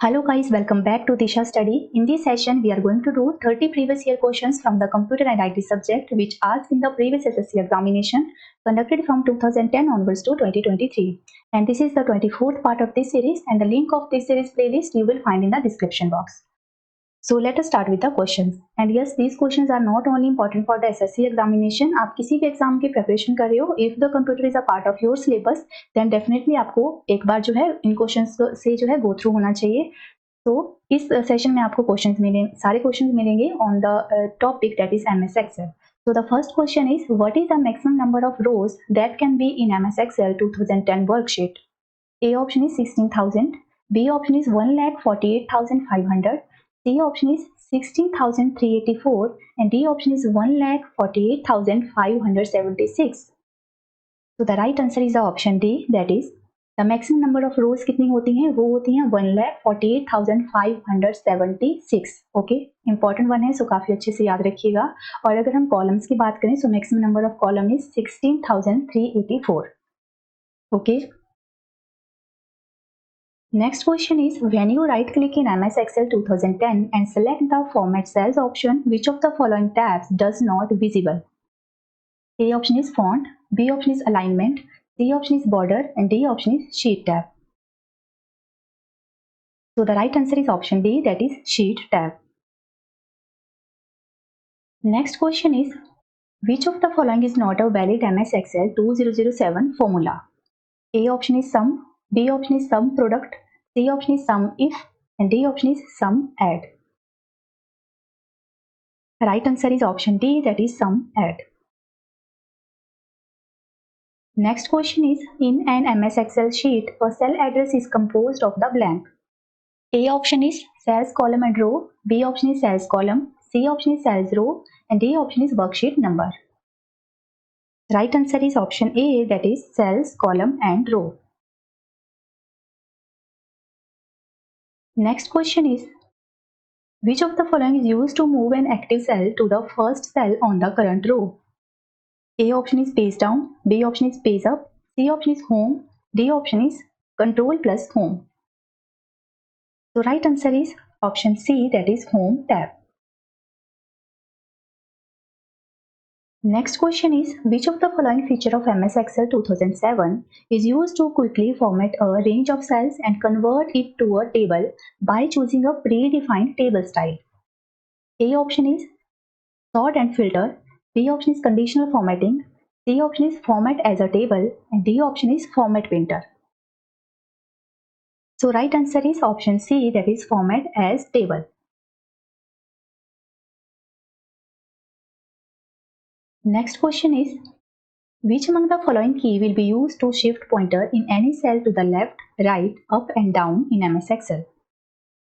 Hello guys, welcome back to Disha Study. In this session, we are going to do 30 previous year questions from the Computer and IT subject which asked in the previous SSC examination conducted from 2010 onwards to 2023. And this is the 24th part of this series, and the link of this series playlist you will find in the description box. So let us start with the questions. And yes, these questions are not only important for the SSC examination. आप किसी भी exam की preparation कर रहे हो, if the computer is a part of your syllabus, then definitely आपको एक बार जो है इन क्वेश्चंस से जो है go through होना चाहिए. तो इस सेशन में आपको क्वेश्चंस मिलेंगे, सारे क्वेश्चंस मिलेंगे on the topic that is MS Excel. So the first question is, what is the maximum number of rows that can be in MS Excel 2010 worksheet? A option is 16,000, B option is 1,48,500, C option is 16,384, and D option is 1,48,576. So the right answer is the option D, that is the maximum number of rows कितनी होती हैं, वो होती हैं 1,48,576. Okay, important one है, सो काफी अच्छे से याद रखिएगा. और अगर हम कॉलम्स की बात करें, so maximum number of column is 16,384. Okay. Next question is, when you right click in MS Excel 2010 and select the Format Cells option, which of the following tabs does not visible? A option is Font, B option is Alignment, C option is Border, and D option is Sheet tab. So the right answer is option D, that is Sheet tab. Next question is, which of the following is not a valid MS Excel 2007 formula? A option is Sum, B option is Sum Product, C option is Sum If, and D option is Sum Add. The right answer is option D, that is Sum Add. Next question is, in an MS Excel sheet, a cell address is composed of the blank. A option is cells column and row, B option is cells column, C option is cells row, and D option is worksheet number. Right answer is option A, that is cells column and row. Next question is, which of the following is used to move an active cell to the first cell on the current row? A option is page down, B option is page up, C option is home, D option is control plus home. So right answer is option C, that is home tab. Next question is, which of the following feature of MS Excel 2007 is used to quickly format a range of cells and convert it to a table by choosing a predefined table style? A option is sort and filter, B option is conditional formatting, C option is format as a table, and D option is format painter. So right answer is option C, that is format as table. Next question is, which among the following key will be used to shift pointer in any cell to the left, right, up and down in MS Excel?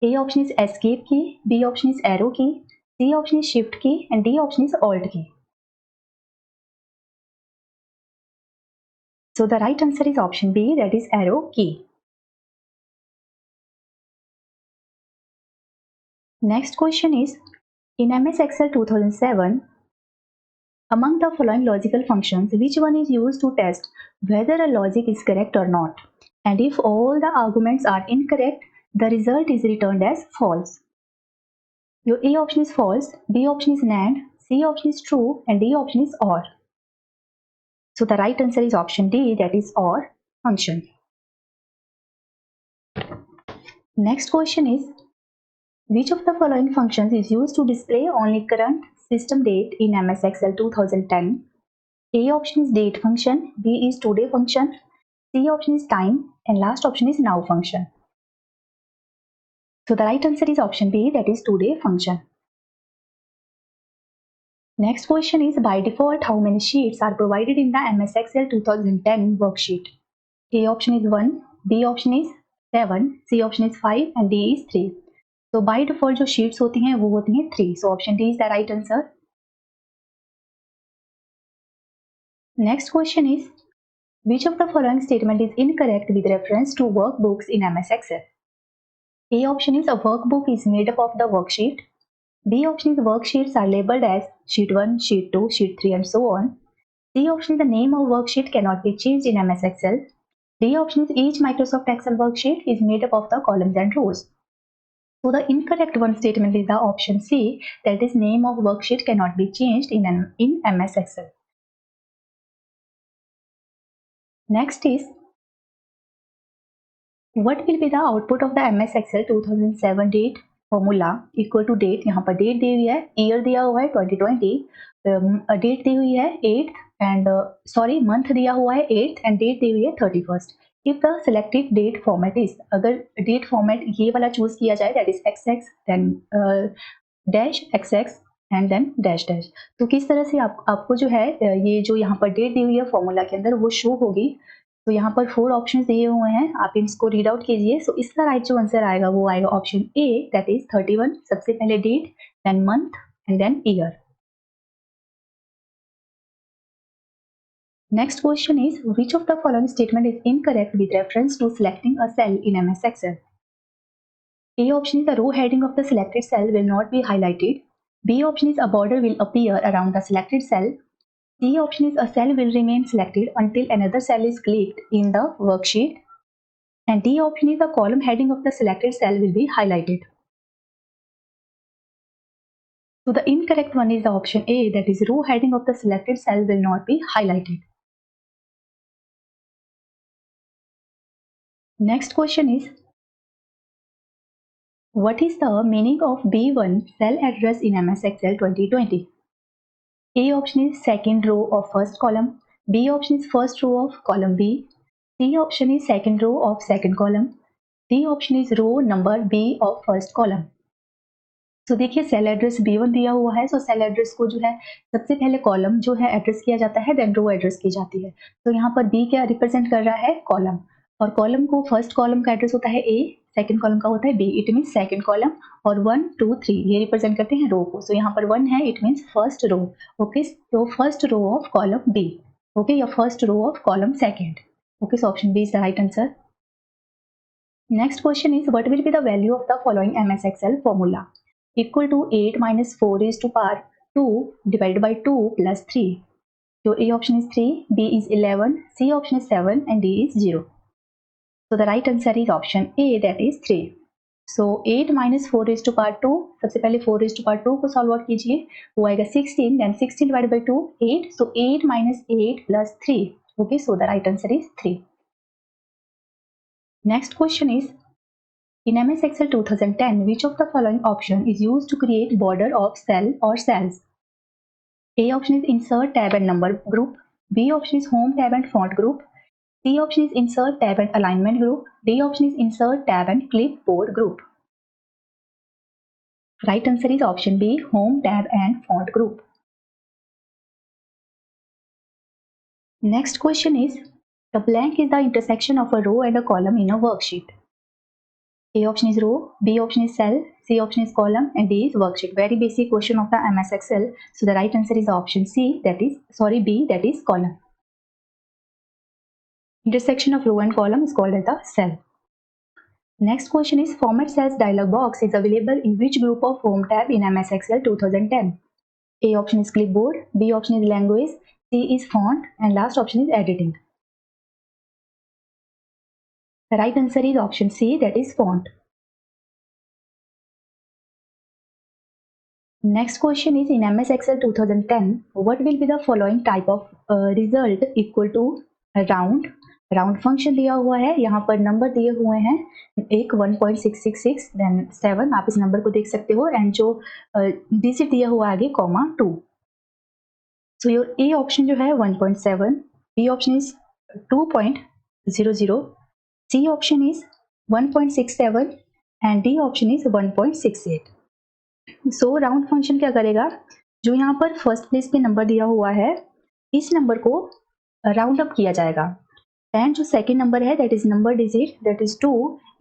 A option is escape key, B option is arrow key, C option is shift key, and D option is alt key. So the right answer is option B, that is arrow key. Next question is, in MS Excel 2007, among the following logical functions, which one is used to test whether a logic is correct or not? And if all the arguments are incorrect, the result is returned as false. Your A option is false, B option is NAND, C option is true, and D option is OR. So the right answer is option D, that is OR function. Next question is, which of the following functions is used to display only current system date in MS Excel 2010? A option is date function, B is today function, C option is time, and last option is now function. So the right answer is option B, that is today function. Next question is, by default, how many sheets are provided in the MS Excel 2010 worksheet? A option is 1, B option is 7, C option is 5, and D is 3. So by default जो sheets होती हैं वो होती हैं 3. So option D is the right answer. Next question is, which of the following statement is incorrect with reference to workbooks in MS Excel? A option is, a workbook is made up of the worksheet. B option is, worksheets are labeled as sheet 1, sheet 2, sheet 3, and so on. C option is, the name of worksheet cannot be changed in MS Excel. D option is, each Microsoft Excel worksheet is made up of the columns and rows. So the incorrect one statement is the option C, that is name of worksheet cannot be changed in MS Excel. Next is, what will be the output of the MS Excel 2007 date formula equal to date. यहाँ पर date दी हुई है, year दिया हुआ है 2020, date दी हुई है 8th and month दिया हुआ है 8th एंड डेट दी हुई है 31st. If the selected date format is, अगर डेट फॉर्मेट ये वाला चूज किया जाए, that is XX then dash XX and then dash dash, तो किस तरह से आपको जो है ये जो यहाँ पर डेट दी हुई है फॉर्मूला के अंदर वो शो होगी. तो यहाँ पर 4 ऑप्शन दिए हुए हैं, आप इसको रीड आउट कीजिए. सो इसका राइट जो आंसर आएगा वो आएगा ऑप्शन ए, दैट इज 31. सबसे पहले date, then month and then year. Next question is, which of the following statement is incorrect with reference to selecting a cell in MS Excel? A option is the row heading of the selected cell will not be highlighted. B option is a border will appear around the selected cell. C option is a cell will remain selected until another cell is clicked in the worksheet. And D option is the column heading of the selected cell will be highlighted. So the incorrect one is the option A, that is row heading of the selected cell will not be highlighted. Next question is, what is the meaning of B1 cell address in MS Excel 2020? A option is second row of first column. B option is first row of column B. C option is second row of second column. D option is row number B of first column. तो देखिए cell address B1 दिया हुआ है. सो cell address को जो है सबसे पहले कॉलम जो है एड्रेस किया जाता है, देन रो एड्रेस की जाती है. तो यहाँ पर B क्या रिप्रेजेंट कर रहा है, कॉलम, और कॉलम को फर्स्ट कॉलम का एड्रेस होता है A, सेकंड कॉलम का होता है B, it means second column, और 1 2 3 ये रिप्रेजेंट करते हैं रो को. सो यहाँ पर 1 है, it means first row. Okay, तो first row of column B, okay, या first row of column second. Okay, so option B is the right answer. Next question is, what will be the value of the following MS Excel formula? Equal to 8 minus 4 is to power 2 divided by 2 plus 3. So A option is 3, B is 11, C option is 7 and D is 0. So the right answer is option A, that is 3. So 8 minus 4 is to power 2, सबसे पहले 4 is to power 2 को solve out कीजिए, वो आएगा 16, then 16 divided by 2 8, so 8 minus 8 plus 3. Okay, so the right answer is 3. Next question is, in MS Excel 2010, which of the following option is used to create border of cell or cells? A option is insert tab and number group. B option is home tab and font group. C option is insert tab and alignment group. D option is insert tab and clipboard group. Right answer is option B, home tab and font group. Next question is, the blank is the intersection of a row and a column in a worksheet. A option is row, B option is cell, C option is column and D is worksheet. Very basic question of the MS Excel. So the right answer is option C, that is B, that is column. Intersection of row and column is called as the cell. Next question is, format cells dialog box is available in which group of home tab in MS Excel 2010? A option is clipboard, B option is language, C is font and last option is editing. The right answer is option C, that is font. Next question is, in MS Excel 2010, what will be the following type of result equal to round? Round function दिया हुआ है, यहाँ पर number दिए हुए हैं, एक 1.666, then 7, आप इस नंबर को देख सकते हो, एंड जो डिजिट दिया हुआ आगे comma 2. So your A option जो है 1.7, B option is 2.00, C option is 1.67 and D option is 1.68. So round function क्या करेगा, जो यहाँ पर फर्स्ट प्लेस पे नंबर दिया हुआ है, इस नंबर को राउंड अप किया जाएगा. एंड जो सेकेंड नंबर है, that is number digit, that is 2,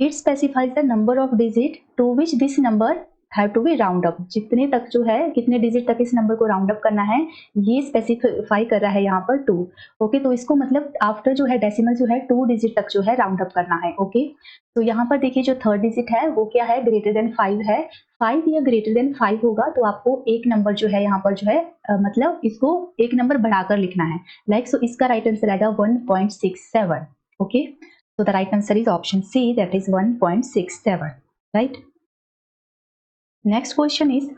it specifies the number of digit to which this number have to be round up. जितने तक जो है, कितने डिजिट तक इस नंबर को राउंड अप करना है, ये स्पेसिफाई कर रहा है यहाँ पर 2. ओके, तो इसको मतलब आफ्टर जो है डेसिमल जो है 2 डिजिट तक जो है राउंड अप करना है. ओके, तो यहाँ पर देखिए जो थर्ड डिजिट है वो क्या है, ग्रेटर देन 5 है. 5 या ग्रेटर देन 5 होगा तो आपको एक नंबर जो है यहाँ पर जो है मतलब इसको एक नंबर बढ़ाकर लिखना है. लाइक सो इसका राइट आंसर आएगा 1.67. Okay, so the right answer is option C, that is 1.67, right? Next question is,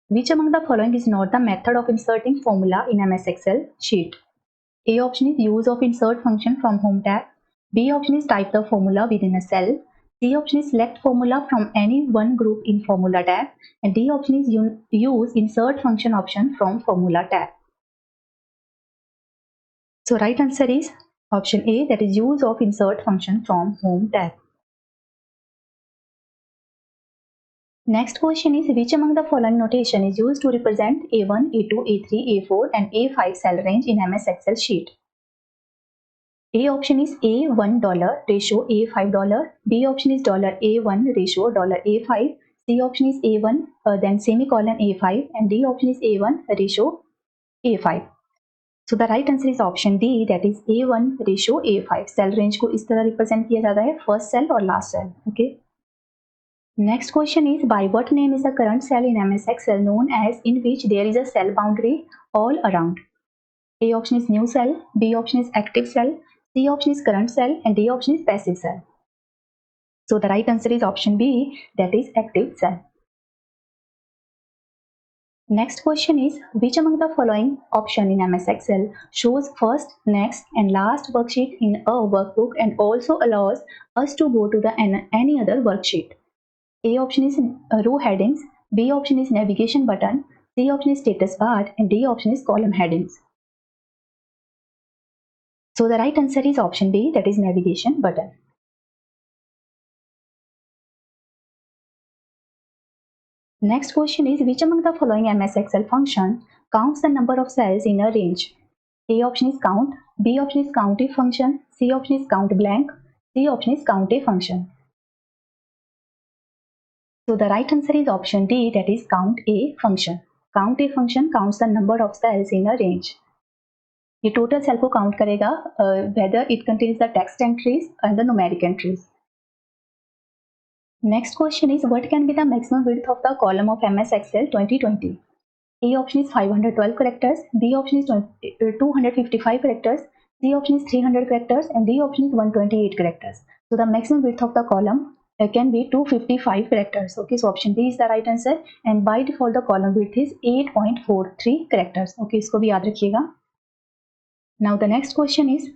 which among the following is not the method of inserting formula in MS Excel sheet? A option is use of insert function from home tab. B option is type the formula within a cell. C option is select formula from any one group in formula tab. And D option is use insert function option from formula tab. So right answer is option A, that is use of insert function from home tab. Next question is, which among the following notation is used to represent A1, A2, A3, A4 and A5 cell range in MS Excel sheet? A option is A$1 ratio A$5. B option is $A1 ratio $A5. C option is A1 then semicolon A5 and D option is A1 ratio A5. So the right answer is option D, that is A1 ratio A5. Cell range को इस तरह represent किया जाता है, first cell और last cell. Okay. Next question is, by what name is the current cell in MS Excel known as in which there is a cell boundary all around? A option is new cell, B option is active cell, C option is current cell and D option is passive cell. So the right answer is option B, that is active cell. Next question is, which among the following option in MS Excel shows first, next and last worksheet in a workbook and also allows us to go to the any other worksheet? A option is row headings, B option is navigation button, C option is status bar and D option is column headings. So the right answer is option B, that is navigation button. Next question is, which among the following MS Excel function counts the number of cells in a range? A option is count, B option is count if function, C option is count blank, D option is count a function. So the right answer is option D, that is count a function. Count a function counts the number of cells in a range. ये total cell को count करेगा whether it contains the text entries and the numeric entries. Next question is, what can be the maximum width of the column of MS Excel 2020? A option is 512 characters, B option is 255 characters, C option is 300 characters and D option is 128 characters. So the maximum width of the column can be 255 characters. Okay, so option B is the right answer and by default the column width is 8.43 characters. Okay, इसको भी याद रखिएगा. Now the next question is,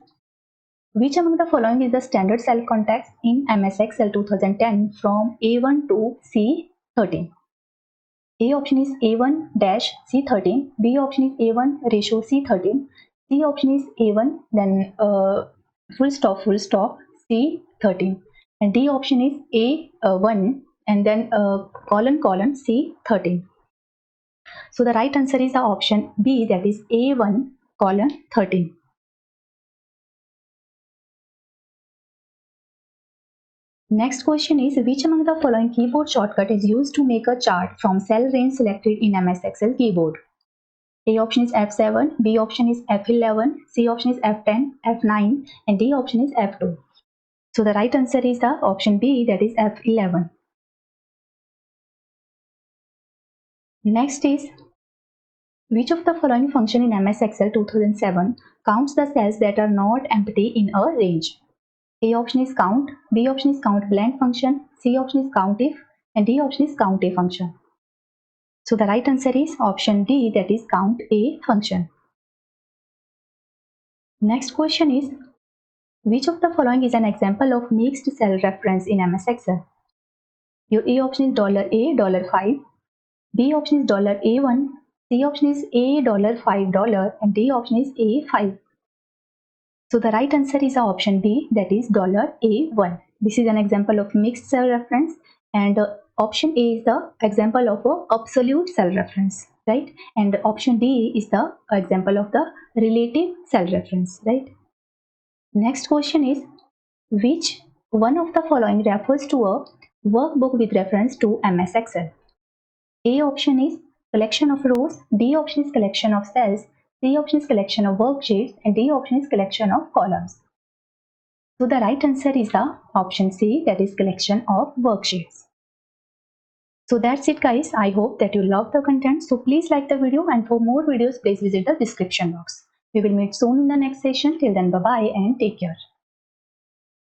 which among the following is the standard cell context in MS Excel 2010 from A1 to C13? A option is A1-C13, B option is A1 ratio C13, C option is A1 then full stop C13 and D option is A1 and then colon C13. So the right answer is the option B, that is A1 colon 13. Next question is, which among the following keyboard shortcut is used to make a chart from cell range selected in MS Excel keyboard? A option is F7, B option is F11, C option is F10, F9 and D option is F2. So the right answer is the option B, that is F11. Next is, which of the following function in MS Excel 2007 counts the cells that are not empty in a range? A option is count, B option is count blank function, C option is count if and D option is count a function. So the right answer is option D, that is count a function. Next question is, which of the following is an example of mixed cell reference in MS Excel? Your A option is $A, $5, B option is $A1, C option is $5 and D option is A5. So the right answer is option B, that is $A1. This is an example of mixed cell reference and option A is the example of a absolute cell reference, right? And option D is the example of the relative cell reference, right? Next question is, which one of the following refers to a workbook with reference to MS Excel? A option is collection of rows, B option is collection of cells, C option is collection of worksheets and D option is collection of columns. So the right answer is the option C, that is collection of worksheets. So that's it guys. I hope that you love the content. So please like the video and for more videos please visit the description box. We will meet soon in the next session. Till then, bye bye and take care.